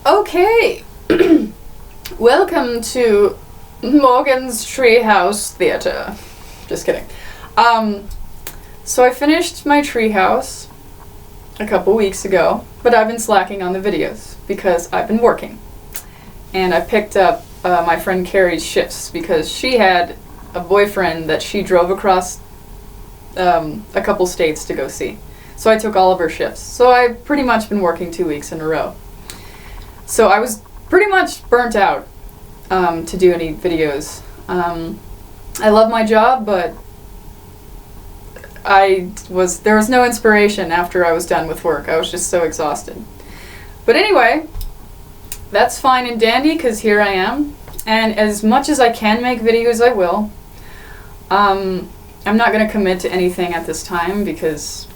Okay, welcome to Morgan's Treehouse Theater. Just kidding. So I finished my treehouse a couple weeks ago, but I've been slacking on the videos because I've been working. And I picked up my friend Carrie's shifts because she had a boyfriend that she drove across a couple states to go see. So I took all of her shifts. So I've pretty much been working 2 weeks in a row. So I was pretty much burnt out to do any videos. I love my job, but there was no inspiration after I was done with work. I was just so exhausted. But anyway, that's fine and dandy because here I am. And as much as I can make videos, I will. I'm not going to commit to anything at this time because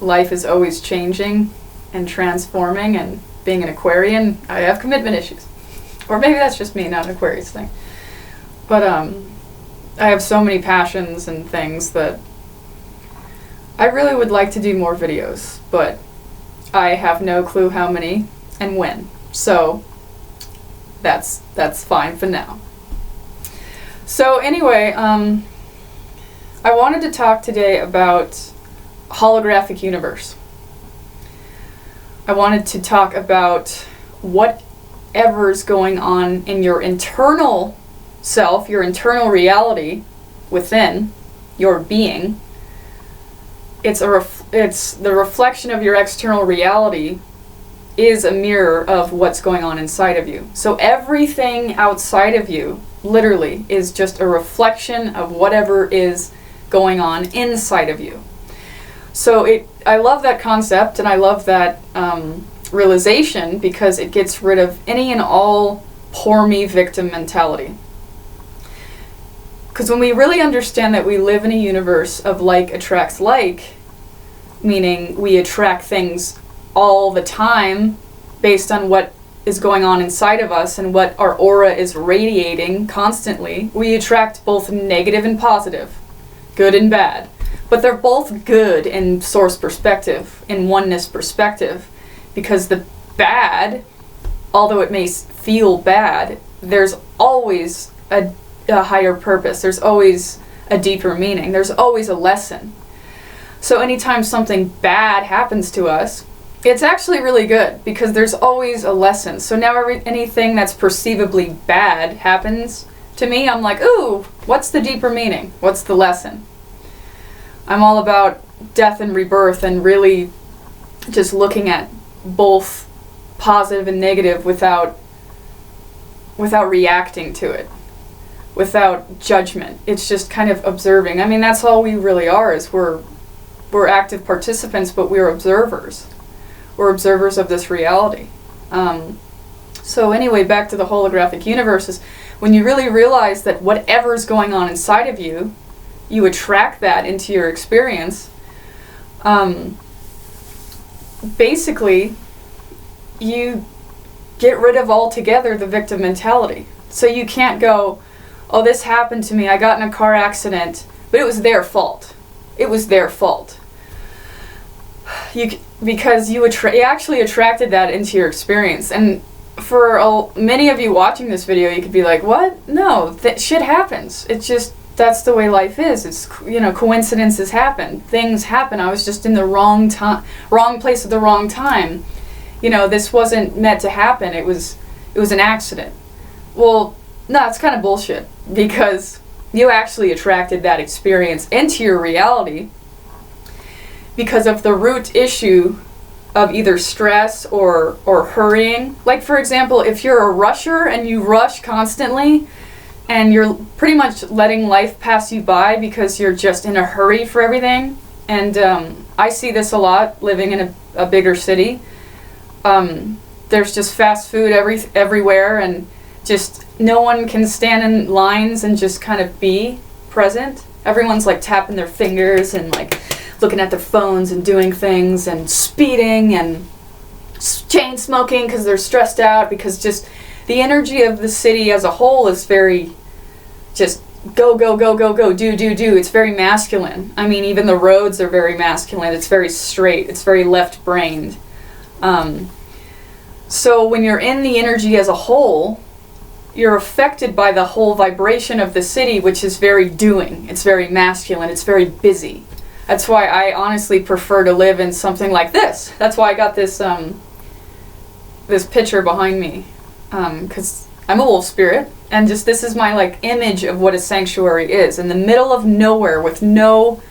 life is always changing and transforming, and being an Aquarian, I have commitment issues. Or maybe that's just me, not an Aquarius thing. But I have so many passions and things that I really would like to do more videos, but I have no clue how many and when. So that's fine for now. So anyway, I wanted to talk today about Holographic Universe. I wanted to talk about whatever's going on in your internal self, your internal reality within your being. It's the reflection of your external reality is a mirror of what's going on inside of you. So everything outside of you literally is just a reflection of whatever is going on inside of you. So I love that concept, and I love that realization because it gets rid of any and all poor me victim mentality. Because when we really understand that we live in a universe of like attracts like, meaning we attract things all the time based on what is going on inside of us and what our aura is radiating constantly, we attract both negative and positive, good and bad. But they're both good in source perspective, in oneness perspective, because the bad, although it may feel bad, there's always a higher purpose. There's always a deeper meaning. There's always a lesson. So anytime something bad happens to us, it's actually really good because there's always a lesson. So now anything that's perceivably bad happens to me, I'm like, ooh, what's the deeper meaning? What's the lesson? I'm all about death and rebirth and really just looking at both positive and negative without reacting to it, without judgment. It's just kind of observing. I mean, that's all we really are, is we're active participants, but we're observers. We're observers of this reality. So anyway, back to the holographic universe is when you really realize that whatever's going on inside of you, you attract that into your experience. Basically, you get rid of altogether the victim mentality. So you can't go, oh, this happened to me, I got in a car accident, but it was their fault. It was their fault. Because you actually attracted that into your experience. And for many of you watching this video, you could be like, what? No, shit happens. It's just, that's the way life is. It's, coincidences happen. Things happen. I was just in the wrong place at the wrong time. This wasn't meant to happen. It was an accident. Well, no, it's kind of bullshit because you actually attracted that experience into your reality because of the root issue of either stress or hurrying. Like, for example, if you're a rusher and you rush constantly, and you're pretty much letting life pass you by because you're just in a hurry for everything. And I see this a lot living in a bigger city. There's just fast food everywhere, and just no one can stand in lines and just kind of be present. Everyone's like tapping their fingers and like looking at their phones and doing things and speeding and chain smoking because they're stressed out, because just the energy of the city as a whole is very just go, go, go, go, go, do, do, do. It's very masculine. I mean, even the roads are very masculine. It's very straight. It's very left-brained. So when you're in the energy as a whole, you're affected by the whole vibration of the city, which is very doing. It's very masculine. It's very busy. That's why I honestly prefer to live in something like this. That's why I got this this picture behind me, because I'm a wolf spirit, and just this is my like image of what a sanctuary is, in the middle of nowhere with no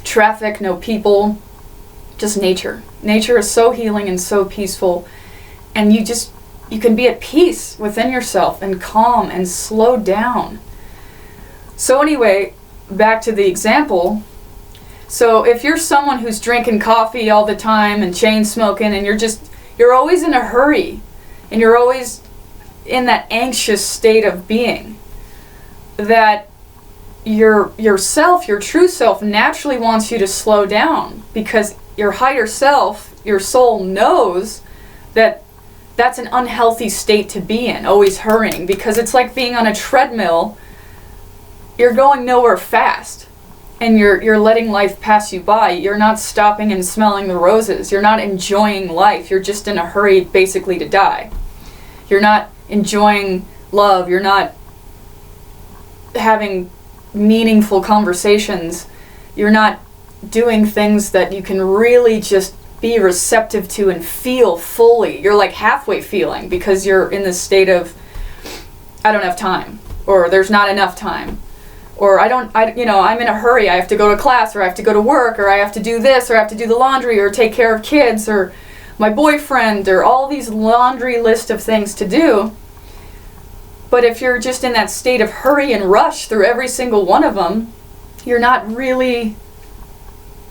traffic, no people, just nature. Nature is so healing and so peaceful, and you can be at peace within yourself and calm and slow down. So anyway, back to the example. So if you're someone who's drinking coffee all the time and chain smoking, and you're always in a hurry, and you're always in that anxious state of being, that yourself, your true self, naturally wants you to slow down, because your higher self, your soul, knows that that's an unhealthy state to be in, always hurrying, because it's like being on a treadmill. You're going nowhere fast, and you're letting life pass you by. You're not stopping and smelling the roses. You're not enjoying life. You're just in a hurry basically to die. You're not enjoying love. You're not having meaningful conversations. You're not doing things that you can really just be receptive to and feel fully. You're like halfway feeling, because you're in this state of, I don't have time, or there's not enough time, or I'm in a hurry. I have to go to class, or I have to go to work, or I have to do this, or I have to do the laundry, or take care of kids, or my boyfriend, or all these laundry list of things to do. But if you're just in that state of hurry and rush through every single one of them, you're not really,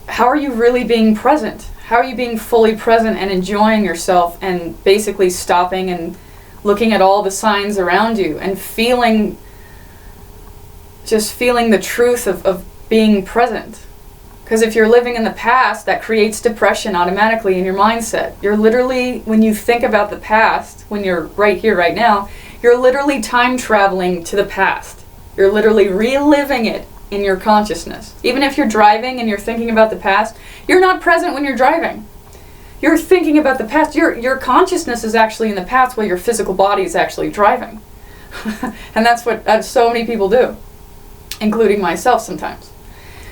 how are you really being present? How are you being fully present and enjoying yourself, and basically stopping and looking at all the signs around you and feeling the truth of being present? Because if you're living in the past, that creates depression automatically in your mindset. You're literally, when you think about the past, when you're right here, right now, you're literally time traveling to the past. You're literally reliving it in your consciousness. Even if you're driving and you're thinking about the past, you're not present when you're driving. You're thinking about the past. Your consciousness is actually in the past while your physical body is actually driving. And that's what so many people do, including myself sometimes.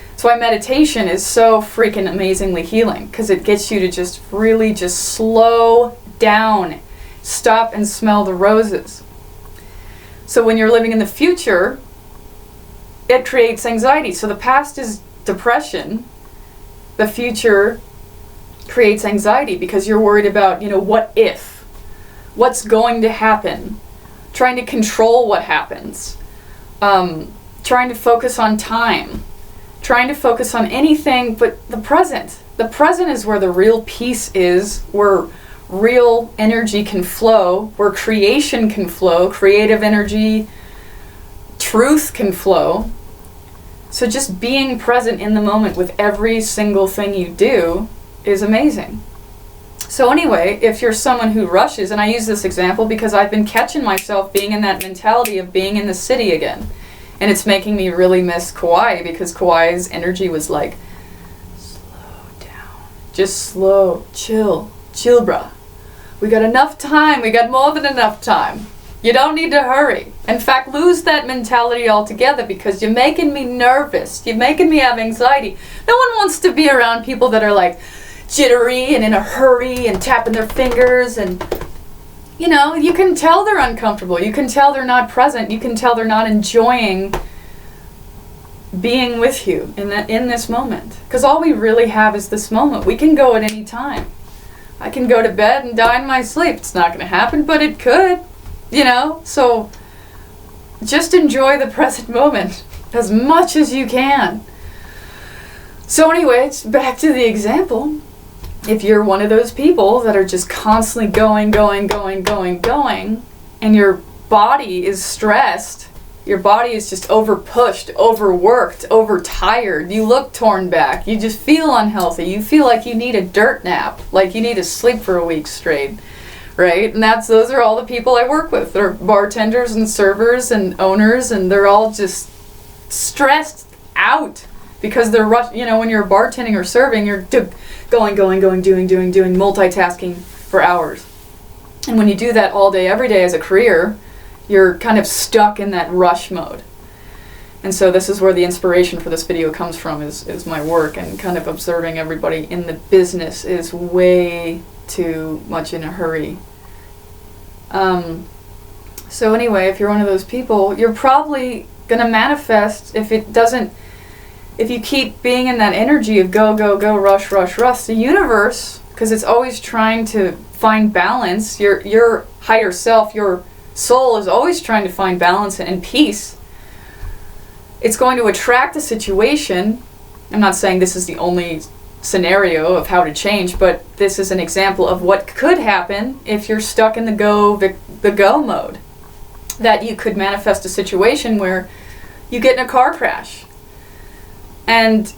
That's why meditation is so freaking amazingly healing, because it gets you to just really just slow down, stop and smell the roses. So when you're living in the future, it creates anxiety. So the past is depression. The future creates anxiety because you're worried about, what if? What's going to happen? Trying to control what happens. Trying to focus on time. Trying to focus on anything but the present. The present is where the real peace is, where real energy can flow, where creation can flow, creative energy, truth can flow. So just being present in the moment with every single thing you do is amazing. So anyway, if you're someone who rushes, and I use this example because I've been catching myself being in that mentality of being in the city again. And it's making me really miss Kauai, because Kauai's energy was like, slow down. Just slow, chill, bruh. We got enough time. We got more than enough time. You don't need to hurry. In fact, lose that mentality altogether, because you're making me nervous. You're making me have anxiety. No one wants to be around people that are like jittery and in a hurry and tapping their fingers, and you can tell they're uncomfortable. You can tell they're not present. You can tell they're not enjoying being with you in this moment. Because all we really have is this moment. We can go at any time. I can go to bed and die in my sleep. It's not going to happen, but it could. So just enjoy the present moment as much as you can. So anyway, it's back to the example. If you're one of those people that are just constantly going, and your body is stressed, your body is just overpushed, overworked, overtired, you look torn back, you just feel unhealthy, you feel like you need a dirt nap, like you need to sleep for a week straight. Right? And those are all the people I work with. They're bartenders and servers and owners, and they're all just stressed out because they're when you're bartending or serving, you're going, doing, multitasking for hours. And when you do that all day, every day as a career, you're kind of stuck in that rush mode. And so this is where the inspiration for this video comes from, is my work, and kind of observing everybody in the business is way too much in a hurry. So anyway, if you're one of those people, you're probably going to manifest, if you keep being in that energy of go, go, go, rush, rush, rush, the universe, because it's always trying to find balance, your higher self, your soul is always trying to find balance and peace. It's going to attract a situation. I'm not saying this is the only scenario of how to change, but this is an example of what could happen if you're stuck in the go mode. That you could manifest a situation where you get in a car crash and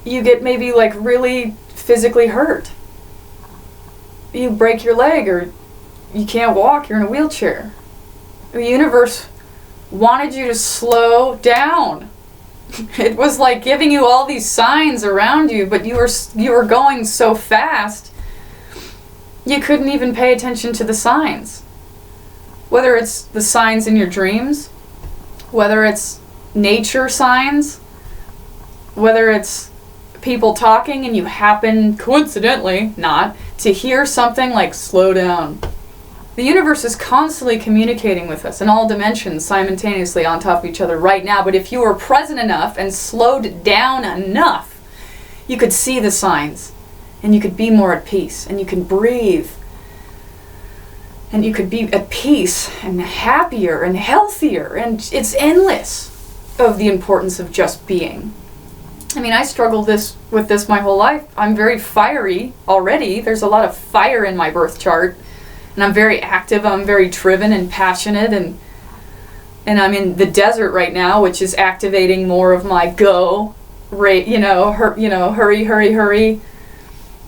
you get maybe like really physically hurt. You break your leg, or you can't walk, you're in a wheelchair. The universe wanted you to slow down. It was like giving you all these signs around you, but you were going so fast you couldn't even pay attention to the signs. Whether it's the signs in your dreams, whether it's nature signs, whether it's people talking and you happen, coincidentally, not, to hear something like slow down. The universe is constantly communicating with us in all dimensions simultaneously on top of each other right now, but if you were present enough and slowed down enough, you could see the signs, and you could be more at peace, and you can breathe, and you could be at peace and happier and healthier, and it's endless of the importance of just being. I mean, I struggled with this my whole life. I'm very fiery already. There's a lot of fire in my birth chart. And I'm very active, I'm very driven and passionate, and I'm in the desert right now, which is activating more of my go rate, hurry, hurry, hurry,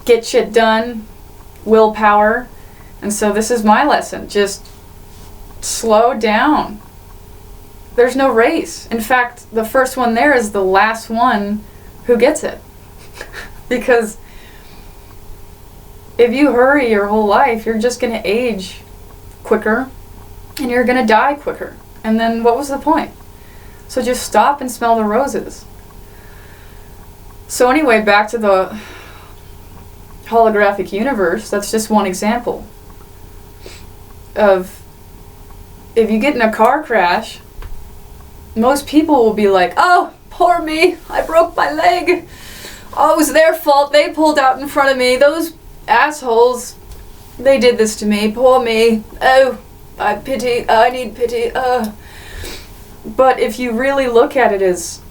get shit done, willpower. And so this is my lesson, just slow down. There's no race. In fact, the first one there is the last one who gets it. Because if you hurry your whole life, you're just going to age quicker and you're going to die quicker. And then what was the point? So just stop and smell the roses. So anyway, back to the holographic universe. That's just one example of, if you get in a car crash, most people will be like, oh, poor me, I broke my leg. Oh, it was their fault. They pulled out in front of me. Those assholes, they did this to me. Poor me. Oh, I need pity. But if you really look at it as,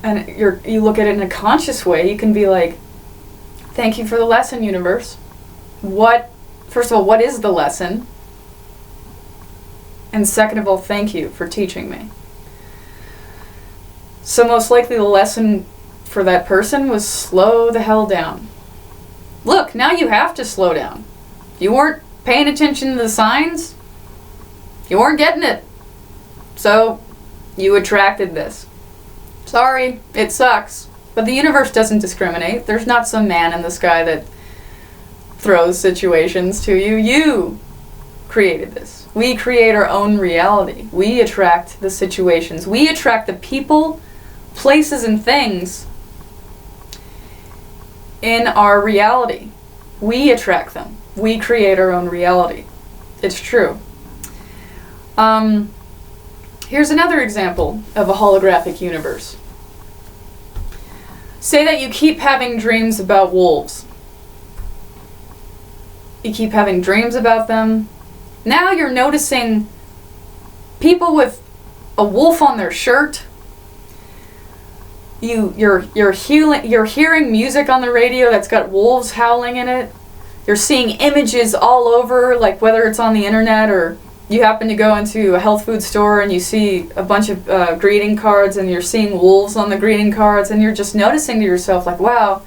and you look at it in a conscious way, you can be like, thank you for the lesson, universe. First of all, what is the lesson? And second of all, thank you for teaching me. So most likely the lesson for that person was slow the hell down. Look, now you have to slow down. You weren't paying attention to the signs. You weren't getting it. So you attracted this. Sorry, it sucks. But the universe doesn't discriminate. There's not some man in the sky that throws situations to you. You created this. We create our own reality. We attract the situations. We attract the people, places, and things in our reality. We attract them. We create our own reality. It's true. Here's another example of a holographic universe. Say that you keep having dreams about wolves. You keep having dreams about them. Now you're noticing people with a wolf on their shirt. You're hearing music on the radio that's got wolves howling in it. You're seeing images all over, like whether it's on the internet or you happen to go into a health food store and you see a bunch of greeting cards and you're seeing wolves on the greeting cards, and you're just noticing to yourself like, wow,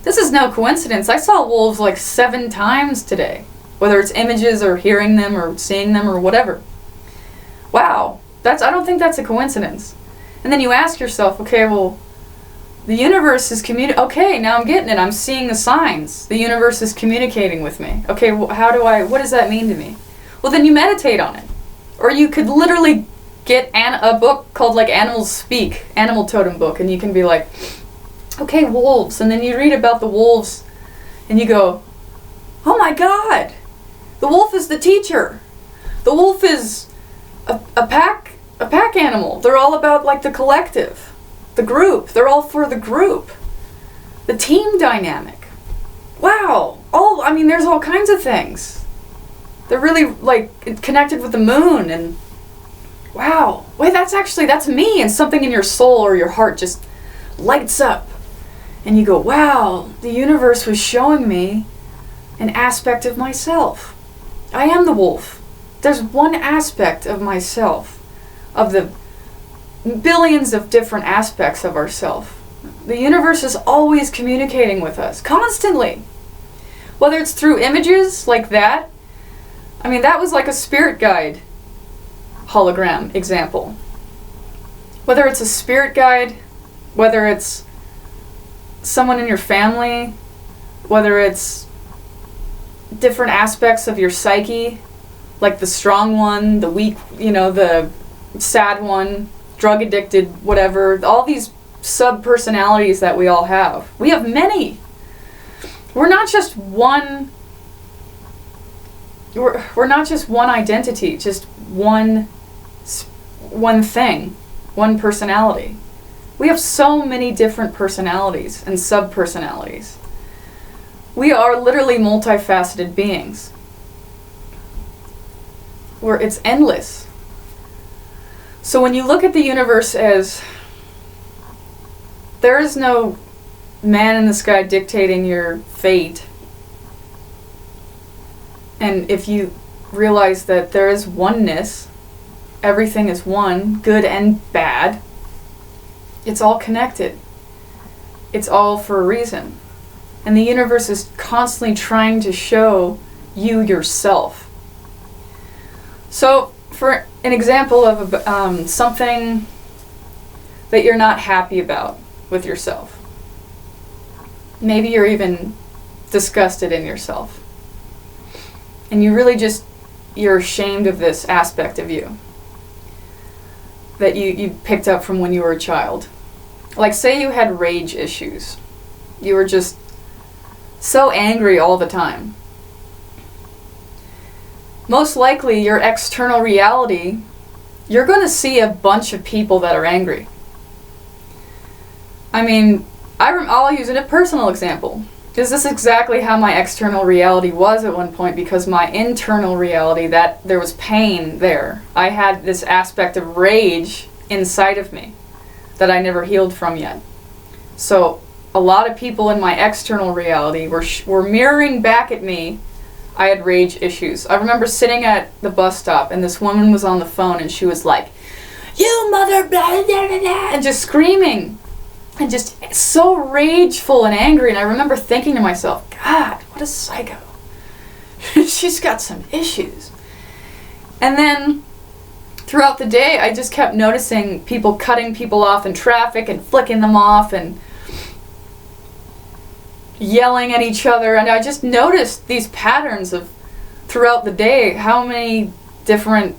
this is no coincidence. I saw wolves like 7 times today, whether it's images or hearing them or seeing them or whatever. Wow, I don't think that's a coincidence. And then you ask yourself, okay, well, The universe is okay, now I'm getting it. I'm seeing the signs. The universe is communicating with me. Okay, what does that mean to me? Well, then you meditate on it. Or you could literally get a book called like Animals Speak, Animal Totem book, and you can be like, okay, wolves. And then you read about the wolves and you go, oh my God, the wolf is the teacher. The wolf is a pack animal. They're all about like the collective, the group. They're all for the group. The team dynamic. Wow. There's all kinds of things. They're really like connected with the moon, and wow. Wait, that's me, and something in your soul or your heart just lights up. And you go, wow, the universe was showing me an aspect of myself. I am the wolf. There's one aspect of myself, of the billions of different aspects of ourself. The universe is always communicating with us, constantly. Whether it's through images like that. That was like a spirit guide hologram example. Whether it's a spirit guide, whether it's someone in your family, whether it's different aspects of your psyche, like the strong one, the weak, the sad one, drug addicted, whatever, all these sub-personalities that we all have. We have many. We're not just one identity, just one thing, one personality. We have so many different personalities and sub-personalities. We are literally multifaceted beings. It's endless. So when you look at the universe as there is no man in the sky dictating your fate, and if you realize that there is oneness, everything is one, good and bad, it's all connected. It's all for a reason. And the universe is constantly trying to show you yourself. So, for an example of something that you're not happy about with yourself. Maybe you're even disgusted in yourself. And you're ashamed of this aspect of you that you picked up from when you were a child. Like, say you had rage issues. You were just so angry all the time. Most likely, your external reality, you're going to see a bunch of people that are angry. I'll use a personal example. This is exactly how my external reality was at one point, because my internal reality, that there was pain there. I had this aspect of rage inside of me that I never healed from yet. So a lot of people in my external reality were mirroring back at me. I had rage issues. I remember sitting at the bus stop, and this woman was on the phone, and she was like, "You mother blah, blah, blah, blah," and just screaming. And just so rageful and angry. And I remember thinking to myself, God, what a psycho. She's got some issues. And then throughout the day, I just kept noticing people cutting people off in traffic and flicking them off and yelling at each other. And I just noticed these patterns of throughout the day, how many different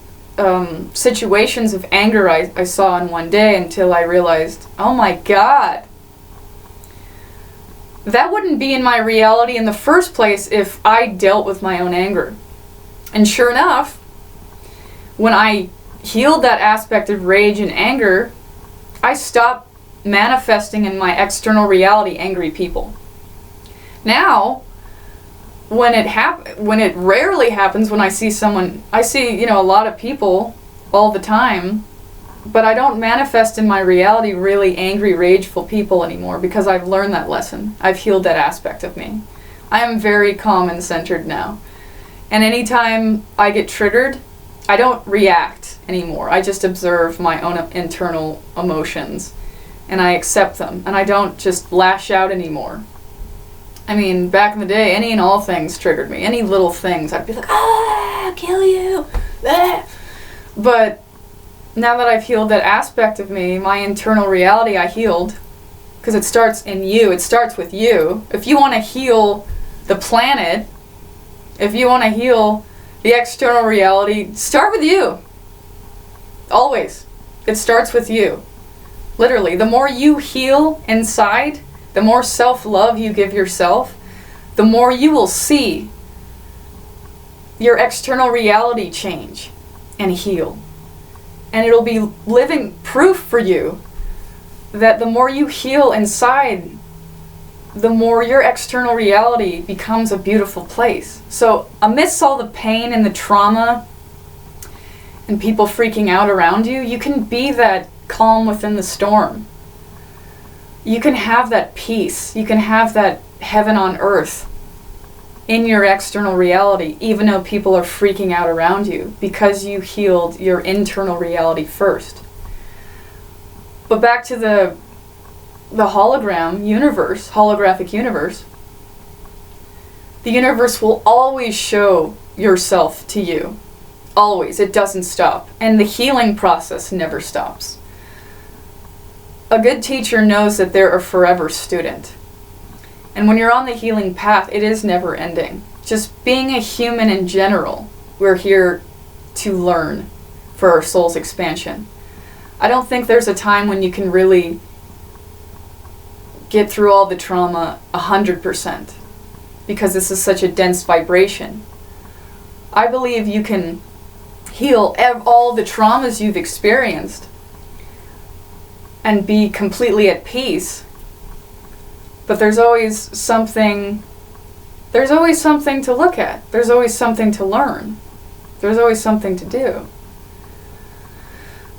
situations of anger I saw in one day, until I realized, oh my God, that wouldn't be in my reality in the first place if I dealt with my own anger. And sure enough, when I healed that aspect of rage and anger, I stopped manifesting in my external reality angry people. Now, when it rarely happens, when I see a lot of people all the time, but I don't manifest in my reality really angry, rageful people anymore, because I've learned that lesson. I've healed that aspect of me. I am very calm and centered now. And anytime I get triggered, I don't react anymore. I just observe my own internal emotions, and I accept them, and I don't just lash out anymore. Back in the day, any and all things triggered me. Any little things, I'd be like, I'll kill you. Ah. But now that I've healed that aspect of me, my internal reality I healed, because it starts in you. It starts with you. If you want to heal the planet, if you want to heal the external reality, start with you. Always. It starts with you. Literally, the more you heal inside, the more self-love you give yourself, the more you will see your external reality change and heal. And it'll be living proof for you that the more you heal inside, the more your external reality becomes a beautiful place. So amidst all the pain and the trauma and people freaking out around you, you can be that calm within the storm. You can have that peace. You can have that heaven on earth in your external reality, even though people are freaking out around you, because you healed your internal reality first. But back to the hologram universe, holographic universe, the universe will always show yourself to you. Always. It doesn't stop. And the healing process never stops. A good teacher knows that they're a forever student. And when you're on the healing path, it is never ending. Just being a human in general, we're here to learn for our soul's expansion. I don't think there's a time when you can really get through all the trauma 100%, because this is such a dense vibration. I believe you can heal all the traumas you've experienced and be completely at peace. But there's always something to look at. There's always something to learn. There's always something to do.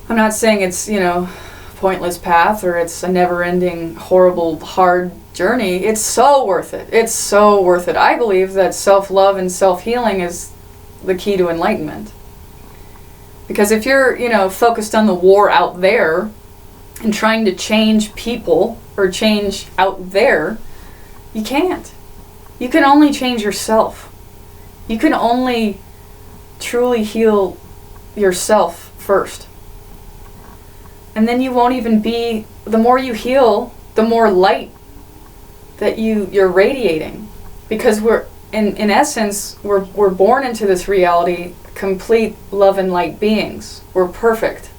I'm not saying it's, pointless path or it's a never-ending, horrible, hard journey. It's so worth it. It's so worth it. I believe that self-love and self-healing is the key to enlightenment. Because if you're, focused on the war out there and trying to change people or change out there, you can't. You can only change yourself. You can only truly heal yourself first. And then you won't even be, the more you heal, the more light that you're radiating. Because we're, in essence, we're born into this reality complete love and light beings. We're perfect.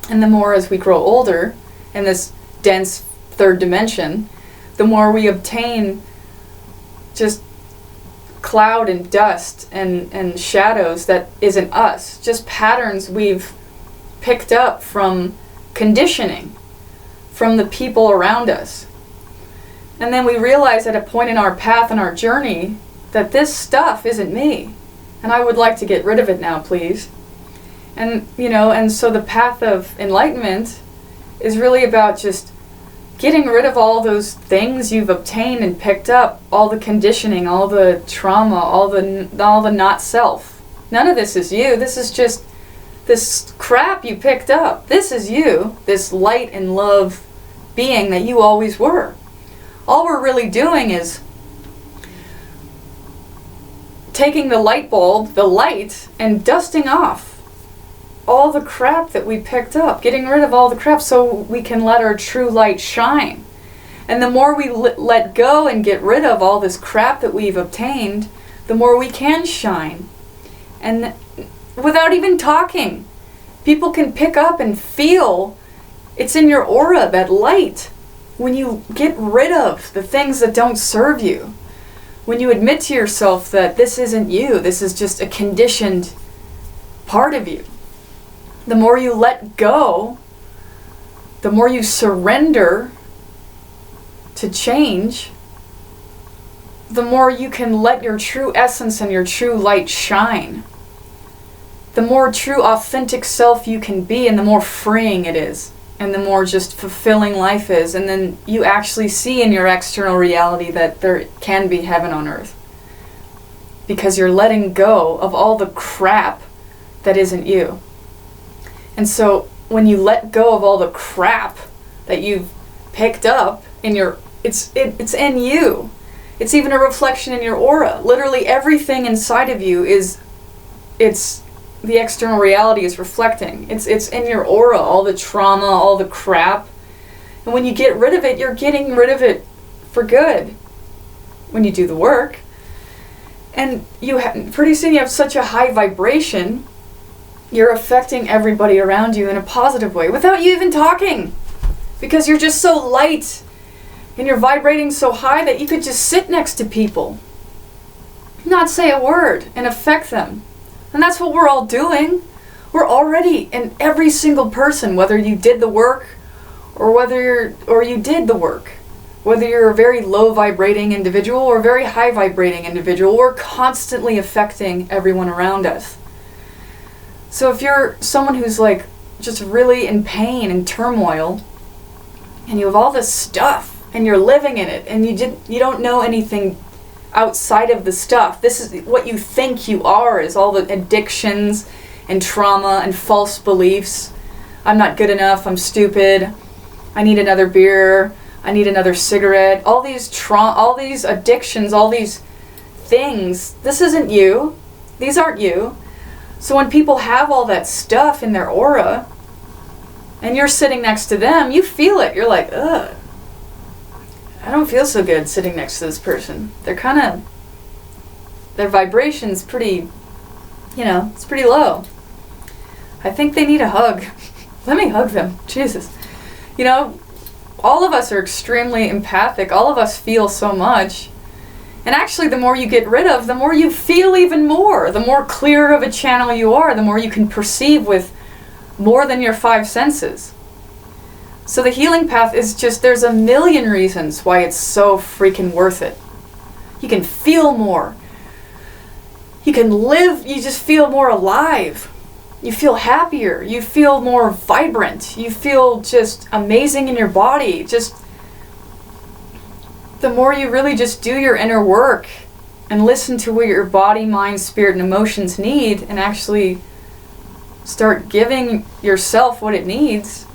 And the more as we grow older in this dense third dimension, the more we obtain just cloud and dust and shadows that isn't us. Just patterns we've picked up from conditioning, from the people around us. And then we realize at a point in our path and our journey that this stuff isn't me. And I would like to get rid of it now, please. And, and so the path of enlightenment is really about just getting rid of all those things you've obtained and picked up, all the conditioning, all the trauma, all the not self. None of this is you. This is just this crap you picked up. This is you, this light and love being that you always were. All we're really doing is taking the light bulb, the light, and dusting off all the crap that we picked up, getting rid of all the crap so we can let our true light shine. And the more we let go and get rid of all this crap that we've obtained, the more we can shine. And without even talking, people can pick up and feel it's in your aura, that light. When you get rid of the things that don't serve you, when you admit to yourself that this isn't you, this is just a conditioned part of you. The more you let go, the more you surrender to change, the more you can let your true essence and your true light shine. The more true, authentic self you can be, and the more freeing it is, and the more just fulfilling life is. And then you actually see in your external reality that there can be heaven on earth. Because you're letting go of all the crap that isn't you. And so when you let go of all the crap that you've picked up in your, it's in you. It's even a reflection in your aura. Literally everything inside of you it's the external reality is reflecting. It's in your aura, all the trauma, all the crap. And when you get rid of it, you're getting rid of it for good when you do the work. And pretty soon you have such a high vibration, you're affecting everybody around you in a positive way without you even talking. Because you're just so light and you're vibrating so high that you could just sit next to people, not say a word, and affect them. And that's what we're all doing. We're already in every single person, whether you did the work or you did the work. Whether you're a very low vibrating individual or a very high vibrating individual, we're constantly affecting everyone around us. So if you're someone who's like just really in pain and turmoil, and you have all this stuff and you're living in it, and you don't know anything outside of the stuff. This is what you think you are, is all the addictions and trauma and false beliefs. I'm not good enough, I'm stupid, I need another beer, I need another cigarette, all these addictions, all these things. This isn't you. These aren't you. So when people have all that stuff in their aura, and you're sitting next to them, you feel it. You're like, ugh, I don't feel so good sitting next to this person. Their vibration's pretty, it's pretty low. I think they need a hug. Let me hug them. Jesus. All of us are extremely empathic. All of us feel so much. And actually, the more you get rid of, the more you feel even more. The more clear of a channel you are, the more you can perceive with more than your 5 senses. So the healing path is just, there's a million reasons why it's so freaking worth it. You can feel more. You can live, you just feel more alive. You feel happier. You feel more vibrant. You feel just amazing in your body. Just the more you really just do your inner work and listen to what your body, mind, spirit, and emotions need, and actually start giving yourself what it needs,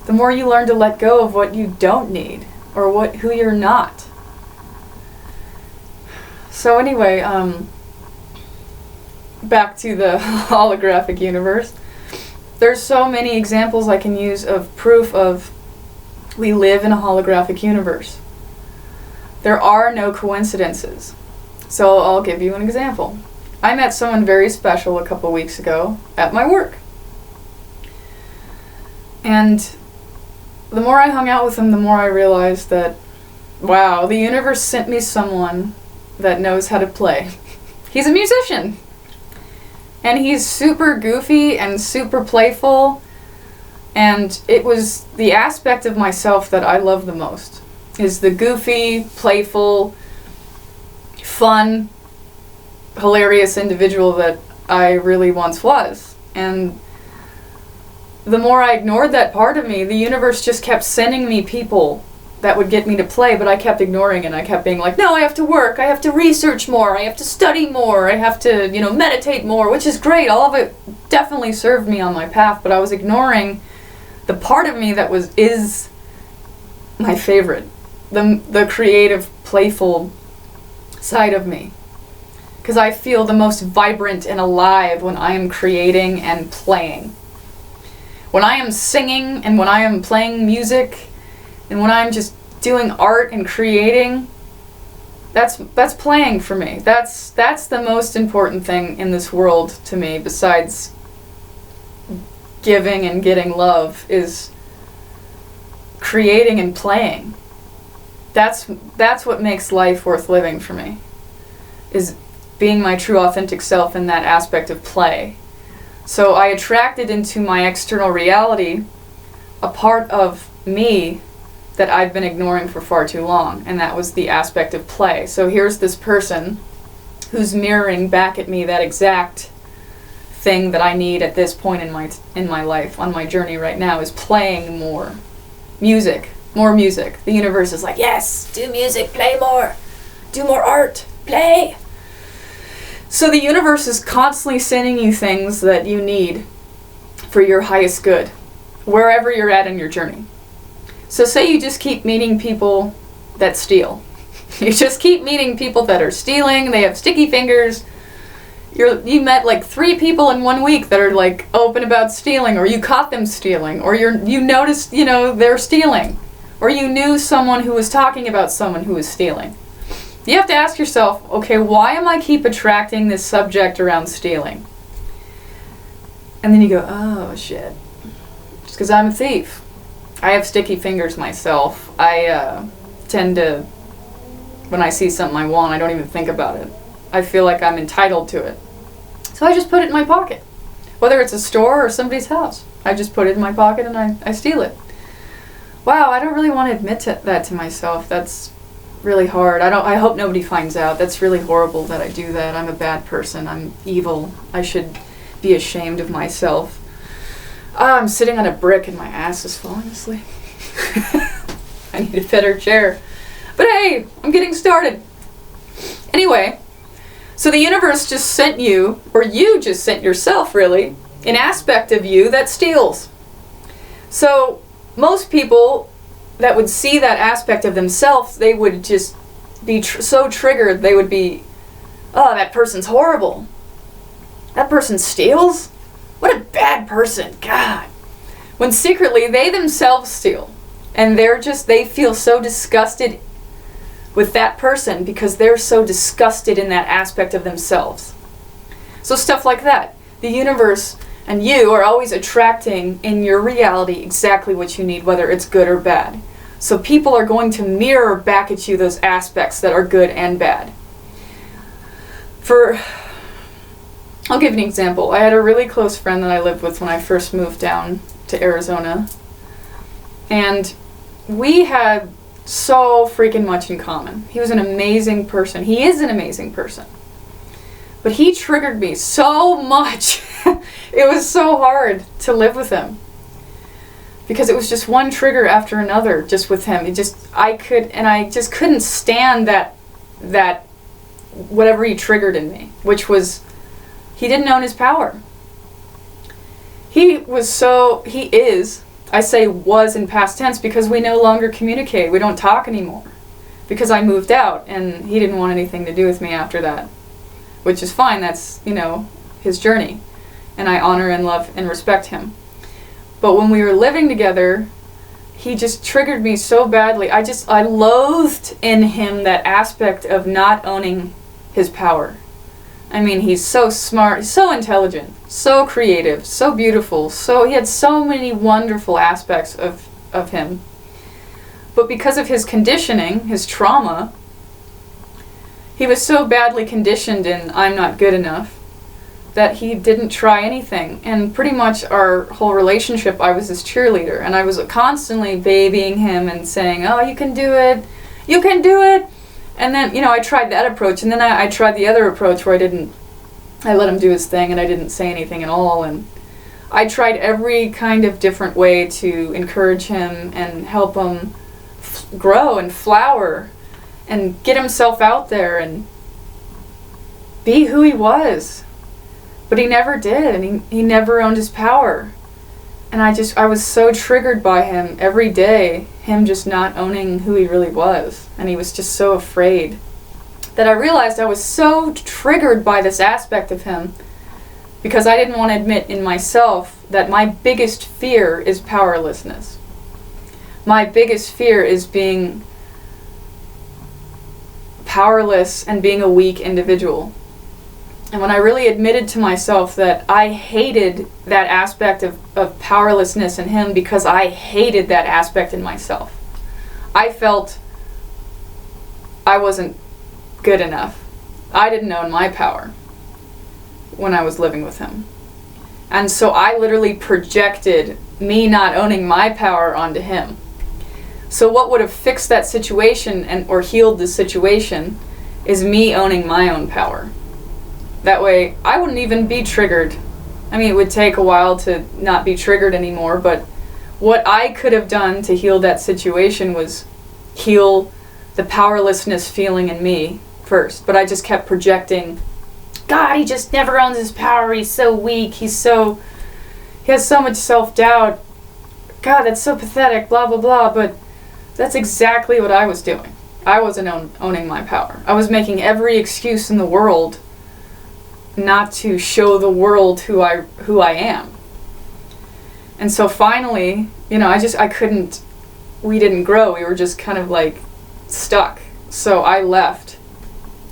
the more you learn to let go of what you don't need or who you're not. So anyway, back to the holographic universe. There's so many examples I can use of proof of we live in a holographic universe. There are no coincidences. So I'll give you an example. I met someone very special a couple weeks ago at my work. And the more I hung out with him, the more I realized that, wow, the universe sent me someone that knows how to play. He's a musician. And he's super goofy and super playful. And it was the aspect of myself that I love the most. Is the goofy, playful, fun, hilarious individual that I really once was. And the more I ignored that part of me, the universe just kept sending me people that would get me to play, but I kept ignoring it. And I kept being like, no, I have to work, I have to research more, I have to study more, I have to, meditate more, which is great. All of it definitely served me on my path, but I was ignoring the part of me that is my favorite, the creative, playful side of me. Because I feel the most vibrant and alive when I am creating and playing. When I am singing and when I am playing music and when I'm just doing art and creating, that's playing for me. That's the most important thing in this world to me, besides giving and getting love, is creating and playing. That's what makes life worth living for me, is being my true authentic self in that aspect of play. So I attracted into my external reality a part of me that I've been ignoring for far too long, and that was the aspect of play. So here's this person who's mirroring back at me that exact thing that I need at this point in my life, on my journey right now, is playing more music. More music. The universe is like, yes, do music, play more, do more art, play. So the universe is constantly sending you things that you need for your highest good, wherever you're at in your journey. So say you just keep meeting people that steal. You just keep meeting people that are stealing, they have sticky fingers, You met like 3 people in 1 week that are like open about stealing, or you caught them stealing, or you noticed, they're stealing, or you knew someone who was talking about someone who was stealing. You have to ask yourself, okay, why am I keep attracting this subject around stealing? And then you go, oh shit, just because I'm a thief. I have sticky fingers myself. I tend to, when I see something I want, I don't even think about it. I feel like I'm entitled to it. So I just put it in my pocket. Whether it's a store or somebody's house, I just put it in my pocket and I steal it. Wow, I don't really want to admit that to myself. That's really hard. I hope nobody finds out. That's really horrible that I do that. I'm a bad person. I'm evil. I should be ashamed of myself. I'm sitting on a brick and my ass is falling asleep. I need a better chair. But hey, I'm getting started. Anyway, so the universe just sent you, or you just sent yourself really, an aspect of you that steals. So most people that would see that aspect of themselves, they would just be so triggered. They would be, oh, that person's horrible. That person steals? What a bad person. God. When secretly they themselves steal. And they feel so disgusted with that person because they're so disgusted in that aspect of themselves. So stuff like that. The universe and you are always attracting in your reality exactly what you need, whether it's good or bad. So people are going to mirror back at you those aspects that are good and bad. I'll give an example. I had a really close friend that I lived with when I first moved down to Arizona. And we had so freaking much in common. He was an amazing person. He is an amazing person. But he triggered me so much. It was so hard to live with him. Because it was just one trigger after another just with him. I just couldn't stand that whatever he triggered in me, which was he didn't own his power. He is, I say was in past tense because we no longer communicate. We don't talk anymore. Because I moved out and he didn't want anything to do with me after that. Which is fine, that's, his journey. And I honor and love and respect him. But when we were living together, he just triggered me so badly. I loathed in him that aspect of not owning his power. I mean, he's so smart, so intelligent, so creative, so beautiful. He had so many wonderful aspects of him. But because of his conditioning, his trauma, he was so badly conditioned in I'm not good enough that he didn't try anything. And pretty much our whole relationship, I was his cheerleader. And I was constantly babying him and saying, oh, you can do it. You can do it. And then, I tried that approach. And then I tried the other approach where I let him do his thing and I didn't say anything at all. And I tried every kind of different way to encourage him and help him grow and flower and get himself out there and be who he was. But he never did, and he never owned his power. And I was so triggered by him every day, him just not owning who he really was. And he was just so afraid that I realized I was so triggered by this aspect of him because I didn't want to admit in myself that my biggest fear is powerlessness. My biggest fear is being powerless and being a weak individual. And when I really admitted to myself that I hated that aspect of powerlessness in him because I hated that aspect in myself. I felt I wasn't good enough. I didn't own my power when I was living with him. And so I literally projected me not owning my power onto him. So what would have fixed that situation or healed the situation is me owning my own power. That way, I wouldn't even be triggered. I mean, it would take a while to not be triggered anymore, but what I could have done to heal that situation was heal the powerlessness feeling in me first. But I just kept projecting, God, he just never owns his power. He's so weak. He has so much self-doubt. God, that's so pathetic, blah, blah, blah. But that's exactly what I was doing. I wasn't owning my power. I was making every excuse in the world not to show the world who I am. And so finally, I couldn't, we didn't grow. We were just kind of like stuck. So I left.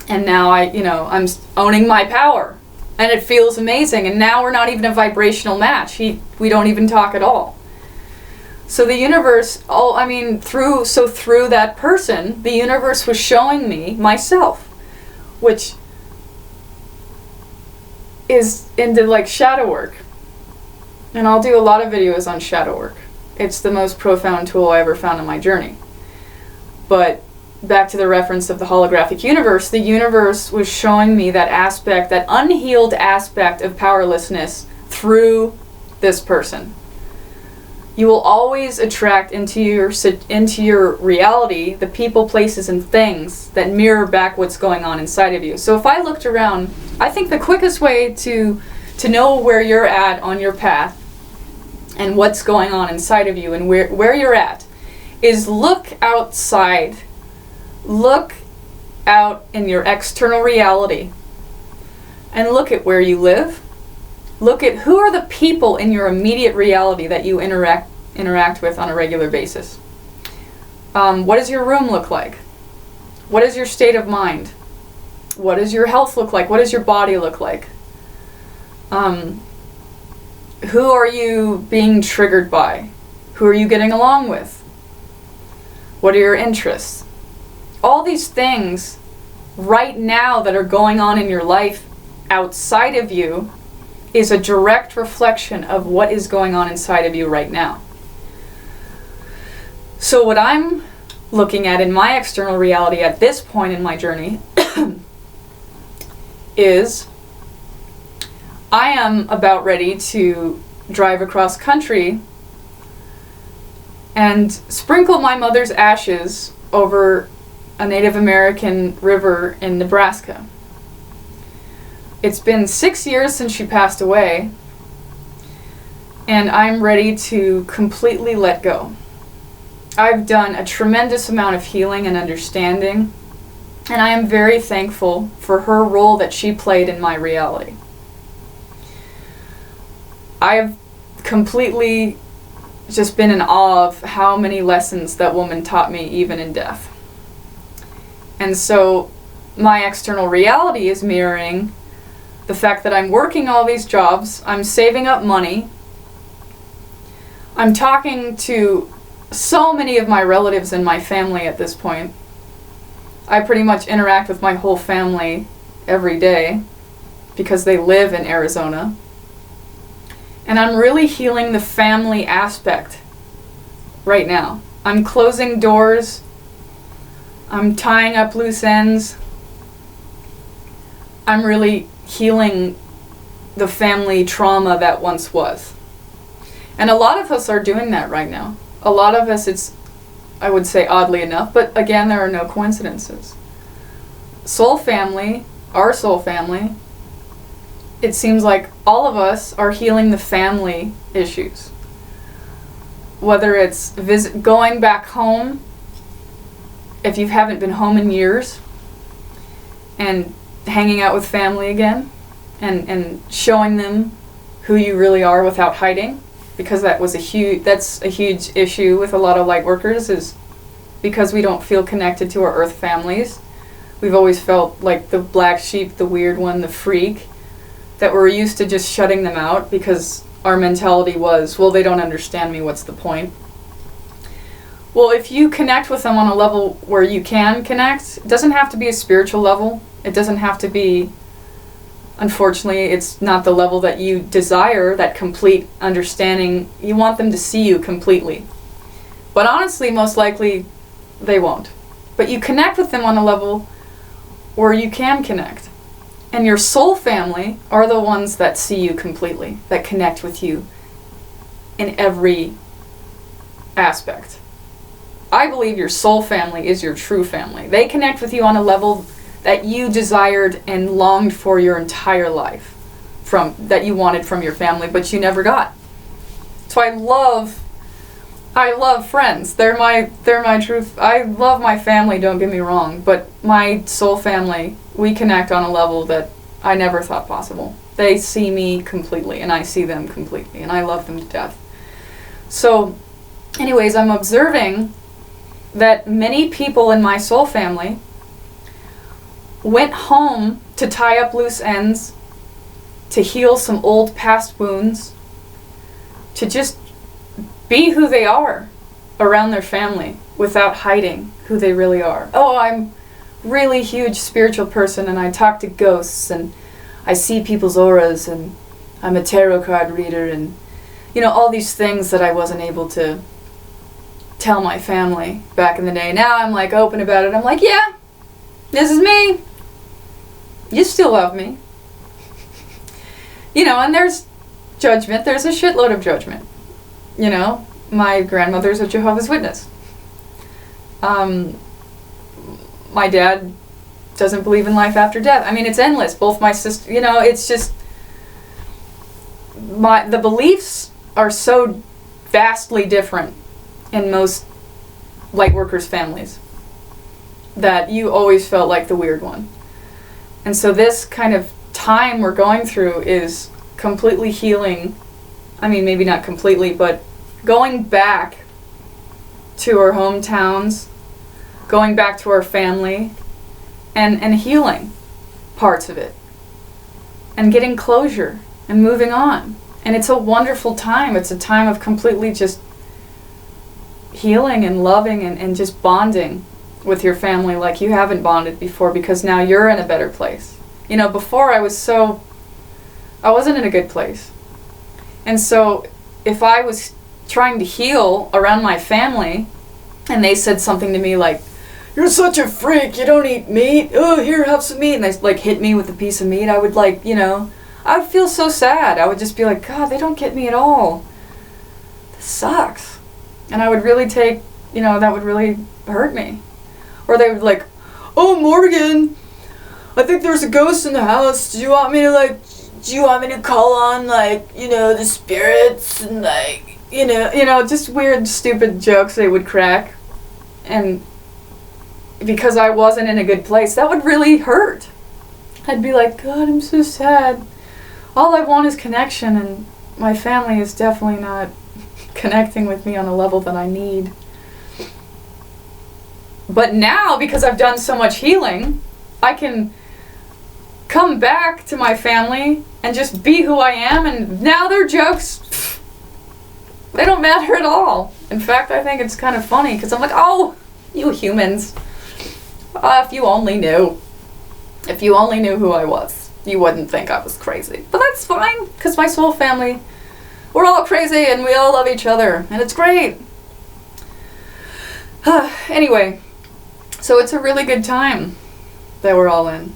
And now I'm owning my power. And it feels amazing. And now we're not even a vibrational match. We don't even talk at all. So the universe, through that person, the universe was showing me myself, which is into like shadow work. And I'll do a lot of videos on shadow work. It's the most profound tool I ever found in my journey. But back to the reference of the holographic universe, the universe was showing me that aspect, that unhealed aspect of powerlessness through this person. You will always attract into your reality the people, places, and things that mirror back what's going on inside of you. So if I looked around, I think the quickest way to know where you're at on your path and what's going on inside of you and where you're at is look outside. Look out in your external reality and look at where you live. Look at who are the people in your immediate reality that you interact with on a regular basis. What does your room look like? What is your state of mind? What does your health look like? What does your body look like? Who are you being triggered by? Who are you getting along with? What are your interests? All these things right now that are going on in your life outside of you is a direct reflection of what is going on inside of you right now. So what I'm looking at in my external reality at this point in my journey is I am about ready to drive across country and sprinkle my mother's ashes over a Native American river in Nebraska. It's been 6 years since she passed away, and I'm ready to completely let go. I've done a tremendous amount of healing and understanding, and I am very thankful for her role that she played in my reality. I've completely just been in awe of how many lessons that woman taught me, even in death. And so my external reality is mirroring the fact that I'm working all these jobs, I'm saving up money, I'm talking to so many of my relatives and my family at this point. I pretty much interact with my whole family every day because they live in Arizona. And I'm really healing the family aspect right now. I'm closing doors. I'm tying up loose ends. I'm really healing the family trauma that once was. And a lot of us are doing that right now. A lot of us, it's, I would say oddly enough, but again, there are no coincidences. Soul family, our soul family, it seems like all of us are healing the family issues. Whether it's going back home, if you haven't been home in years, and hanging out with family again, and showing them who you really are without hiding, because that's a huge issue with a lot of light workers, is because we don't feel connected to our earth families. We've always felt like the black sheep, the weird one, the freak, that we're used to just shutting them out because our mentality was, well, they don't understand me, what's the point? Well, if you connect with them on a level where you can connect, it doesn't have to be a spiritual level. It doesn't have to be, unfortunately, it's not the level that you desire, that complete understanding. You want them to see you completely. But honestly, most likely, they won't. But you connect with them on a level where you can connect. And your soul family are the ones that see you completely, that connect with you in every aspect. I believe your soul family is your true family. They connect with you on a level that you desired and longed for your entire life, that you wanted from your family, but you never got. So I love friends. They're my truth. I love my family, don't get me wrong, but my soul family, we connect on a level that I never thought possible. They see me completely, and I see them completely, and I love them to death. So, anyways, I'm observing that many people in my soul family went home to tie up loose ends, to heal some old past wounds, to just be who they are around their family without hiding who they really are. Oh, I'm really huge spiritual person, and I talk to ghosts, and I see people's auras, and I'm a tarot card reader, and all these things that I wasn't able to tell my family back in the day. Now I'm like open about it. I'm like, yeah, this is me. You still love me. And there's judgment. There's a shitload of judgment. My grandmother's a Jehovah's Witness. My dad doesn't believe in life after death. I mean, it's endless. Both my sisters, it's just, the beliefs are so vastly different in most light workers' families that you always felt like the weird one. And so this kind of time we're going through is completely healing. I mean, maybe not completely, but going back to our hometowns, going back to our family, and healing parts of it, and getting closure, and moving on. And it's a wonderful time. It's a time of completely just healing and loving and just bonding with your family like you haven't bonded before, because now you're in a better place. Before I wasn't in a good place. And so if I was trying to heal around my family and they said something to me like, "You're such a freak, you don't eat meat, oh, here, have some meat," and they hit me with a piece of meat, I would I would feel so sad. I would just be like, God, they don't get me at all. This sucks. And I would really take, that would really hurt me. Or they would like, "Oh, Morgan, I think there's a ghost in the house. Do you want me to call on the spirits and just weird, stupid jokes they would crack. And because I wasn't in a good place, that would really hurt. I'd be like, God, I'm so sad. All I want is connection, and my family is definitely not connecting with me on a level that I need. But now, because I've done so much healing, I can come back to my family and just be who I am, and now their jokes, they don't matter at all. In fact, I think it's kind of funny, because I'm like, oh, you humans, if you only knew. If you only knew who I was, you wouldn't think I was crazy. But that's fine, because my soul family, we're all crazy, and we all love each other, and it's great. Anyway, so it's a really good time that we're all in.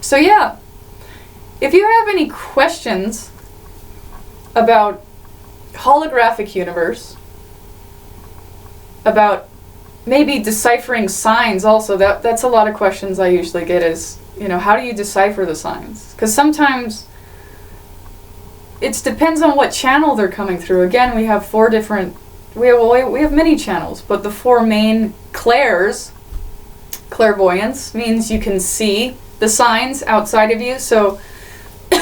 So yeah, if you have any questions about Holographic Universe, about maybe deciphering signs also, that's a lot of questions I usually get is, how do you decipher the signs? Because sometimes it depends on what channel they're coming through. Again, we have we have many channels, but the four main clairs, clairvoyance means you can see the signs outside of you. So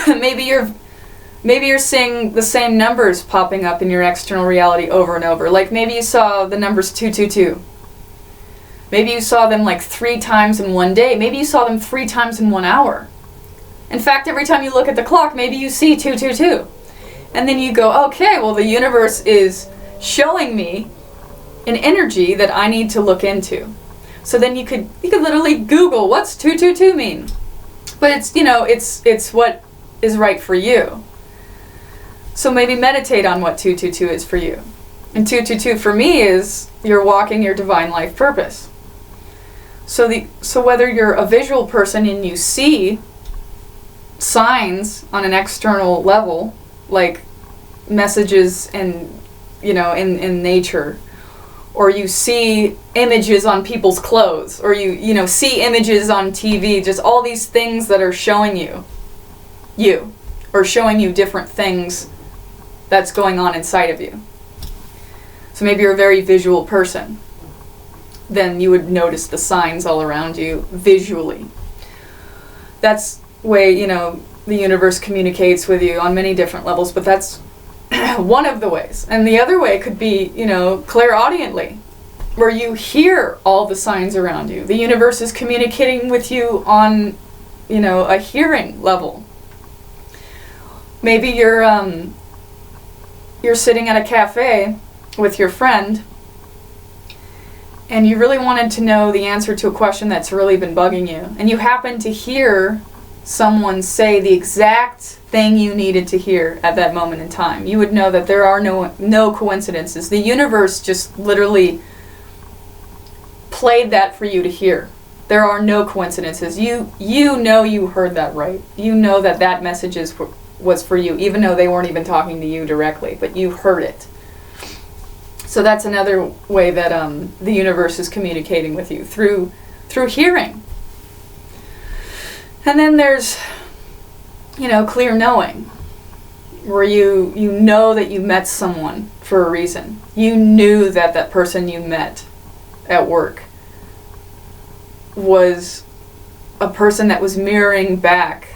maybe you're seeing the same numbers popping up in your external reality over and over. Like maybe you saw the numbers 222. Maybe you saw them 3 times in one day. Maybe you saw them 3 times in 1 hour. In fact, every time you look at the clock, maybe you see 222. And then you go, okay, well, the universe is showing me an energy that I need to look into. So then you could literally Google, what's 222 mean? But it's what is right for you. So maybe meditate on what 222 is for you. And 222 for me is you're walking your divine life purpose. So whether you're a visual person and you see signs on an external level, like messages and in nature, or you see images on people's clothes, or you see images on TV, just all these things that are showing you or showing you different things that's going on inside of you. So maybe you're a very visual person. Then you would notice the signs all around you visually. That's way, you know, the universe communicates with you on many different levels, but that's one of the ways. And the other way could be, you know, clairaudiently, where you hear all the signs around you. The universe is communicating with you on, you know, a hearing level. Maybe you're sitting at a cafe with your friend, and you really wanted to know the answer to a question that's really been bugging you, and you happen to hear someone say the exact thing you needed to hear at that moment in time. You would know that there are no coincidences. The universe just literally played that for you to hear. There are no coincidences. You know you heard that right. You know that that message was for you, even though they weren't even talking to you directly, but you heard it. So that's another way that the universe is communicating with you, through hearing. And then there's, you know, clear knowing, where you know that you met someone for a reason. You knew that that person you met at work was a person that was mirroring back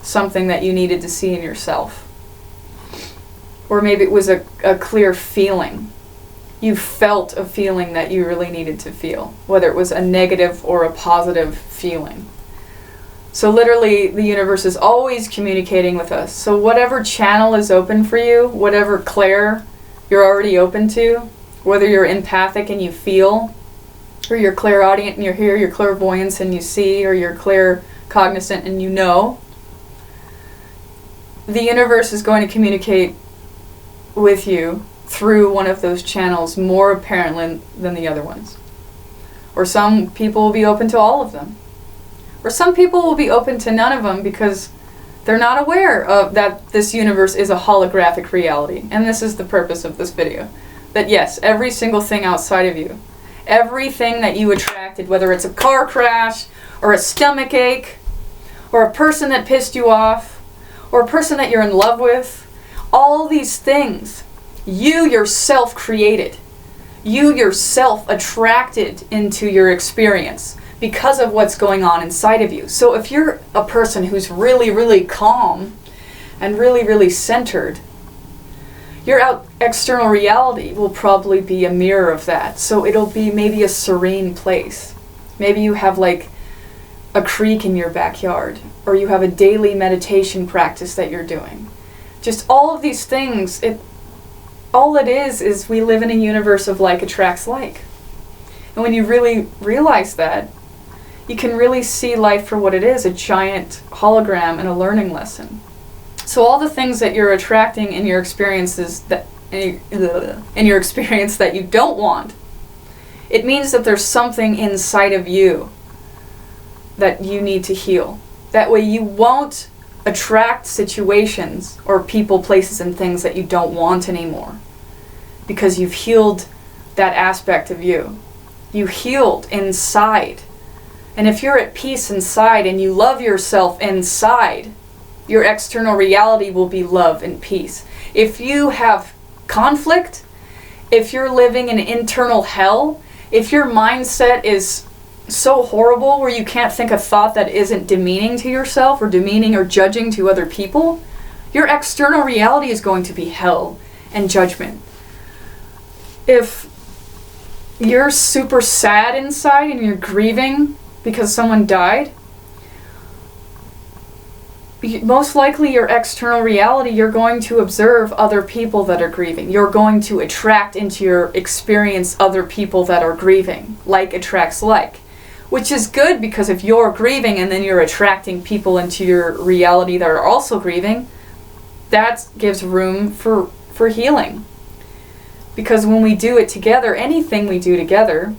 something that you needed to see in yourself. Or maybe it was a clear feeling. You felt a feeling that you really needed to feel, whether it was a negative or a positive feeling. So literally, the universe is always communicating with us. So whatever channel is open for you, whatever clair you're already open to, whether you're empathic and you feel, or you're clairaudient and you hear, you're clairvoyance and you see, or you're claircognizant and you know, the universe is going to communicate with you through one of those channels more apparently than the other ones. Or some people will be open to all of them. Or some people will be open to none of them because they're not aware of that this universe is a holographic reality. And this is the purpose of this video. That yes, every single thing outside of you, everything that you attracted, whether it's a car crash, or a stomach ache, or a person that pissed you off, or a person that you're in love with, all these things, you yourself created. You yourself attracted into your experience because of what's going on inside of you. So if you're a person who's really, really calm and really, really centered, your external reality will probably be a mirror of that. So it'll be maybe a serene place. Maybe you have like a creek in your backyard, or you have a daily meditation practice that you're doing. Just all of these things, all it is we live in a universe of like attracts like. And when you really realize that, you can really see life for what it is, a giant hologram and a learning lesson. So all the things that you're attracting in your experiences in your experience that you don't want, it means that there's something inside of you that you need to heal. That way you won't attract situations or people, places, and things that you don't want anymore, because you've healed that aspect of you. You healed inside. And if you're at peace inside and you love yourself inside, your external reality will be love and peace. If you have conflict, if you're living an internal hell, if your mindset is so horrible where you can't think a thought that isn't demeaning to yourself or demeaning or judging to other people, your external reality is going to be hell and judgment. If you're super sad inside and you're grieving because someone died, most likely your external reality, you're going to observe other people that are grieving. You're going to attract into your experience other people that are grieving. Like attracts like. Which is good, because if you're grieving and then you're attracting people into your reality that are also grieving, that gives room for healing. Because when we do it together, anything we do together,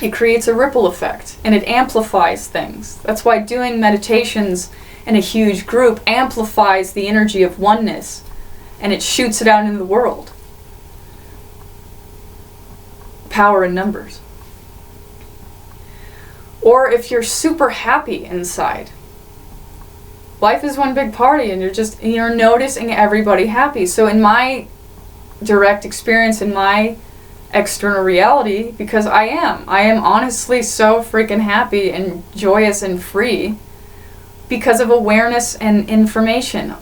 it creates a ripple effect and it amplifies things. That's why doing meditations in a huge group amplifies the energy of oneness and it shoots it out into the world. Power in numbers. Or if you're super happy inside, life is one big party and you're noticing everybody happy. So in my direct experience, in my external reality, because I am honestly so freaking happy and joyous and free, because of awareness and information.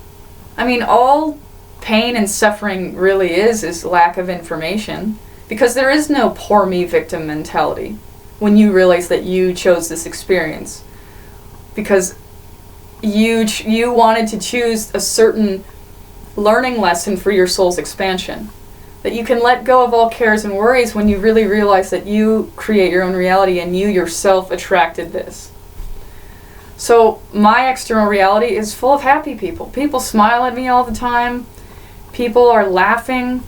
I mean, all pain and suffering really is lack of information, because there is no poor me victim mentality when you realize that you chose this experience. Because you wanted to choose a certain learning lesson for your soul's expansion. That you can let go of all cares and worries when you really realize that you create your own reality and you yourself attracted this. So my external reality is full of happy people. People smile at me all the time. People are laughing.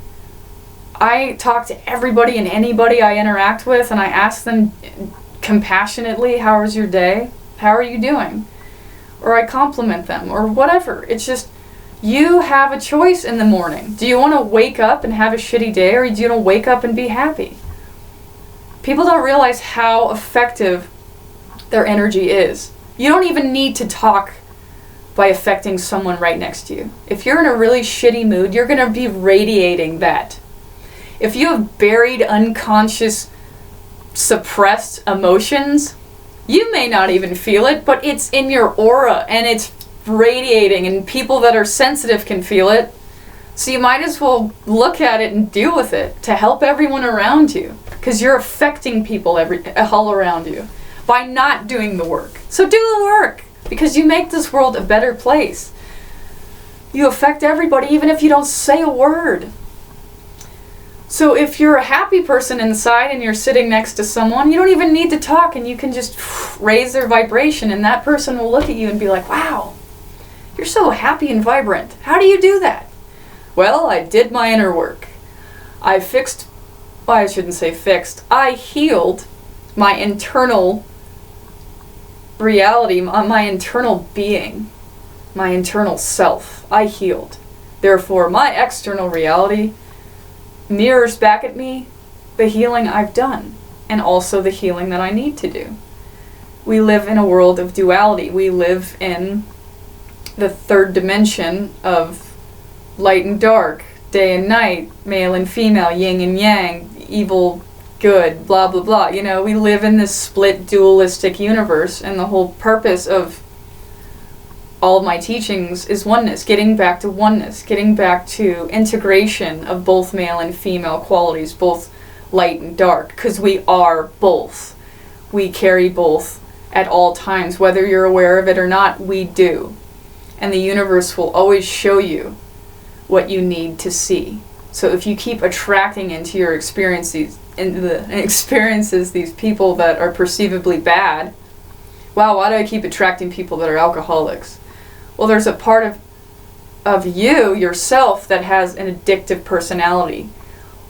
I talk to everybody and anybody I interact with, and I ask them compassionately, how was your day? How are you doing? Or I compliment them, or whatever. It's just, you have a choice in the morning. Do you want to wake up and have a shitty day, or do you want to wake up and be happy? People don't realize how effective their energy is. You don't even need to talk by affecting someone right next to you. If you're in a really shitty mood, you're going to be radiating that. If you have buried, unconscious, suppressed emotions, you may not even feel it, but it's in your aura and it's radiating, and people that are sensitive can feel it. So you might as well look at it and deal with it to help everyone around you, because you're affecting people all around you by not doing the work. So do the work, because you make this world a better place. You affect everybody even if you don't say a word. So if you're a happy person inside and you're sitting next to someone, you don't even need to talk, and you can just raise their vibration, and that person will look at you and be like, wow, you're so happy and vibrant. How do you do that? Well, I did my inner work. I healed my internal reality, my internal being, my internal self. I healed. Therefore, my external reality mirrors back at me the healing I've done, and also the healing that I need to do. We live in a world of duality. We live in the third dimension of light and dark, day and night, male and female, yin and yang, evil, good, blah, blah, blah. You know, we live in this split dualistic universe, and the whole purpose of all of my teachings is oneness, getting back to oneness, getting back to integration of both male and female qualities, both light and dark, because we are both. We carry both at all times, whether you're aware of it or not, we do. And the universe will always show you what you need to see. So if you keep attracting into your experiences these people that are perceivably bad, wow, why do I keep attracting people that are alcoholics? Well, there's a part of you, yourself, that has an addictive personality,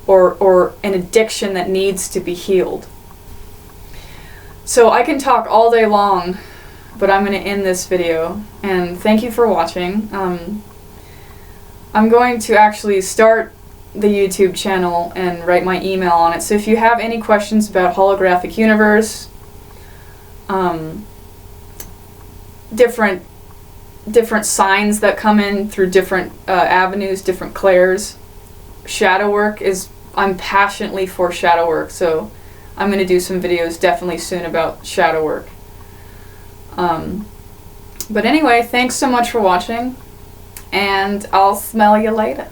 or an addiction that needs to be healed. So I can talk all day long, but I'm going to end this video, and thank you for watching. I'm going to actually start the YouTube channel and write my email on it, so if you have any questions about Holographic Universe, different signs that come in through different avenues, different clairs, shadow work I'm passionately for shadow work, so I'm going to do some videos definitely soon about shadow work. But anyway, thanks so much for watching, and I'll smell you later.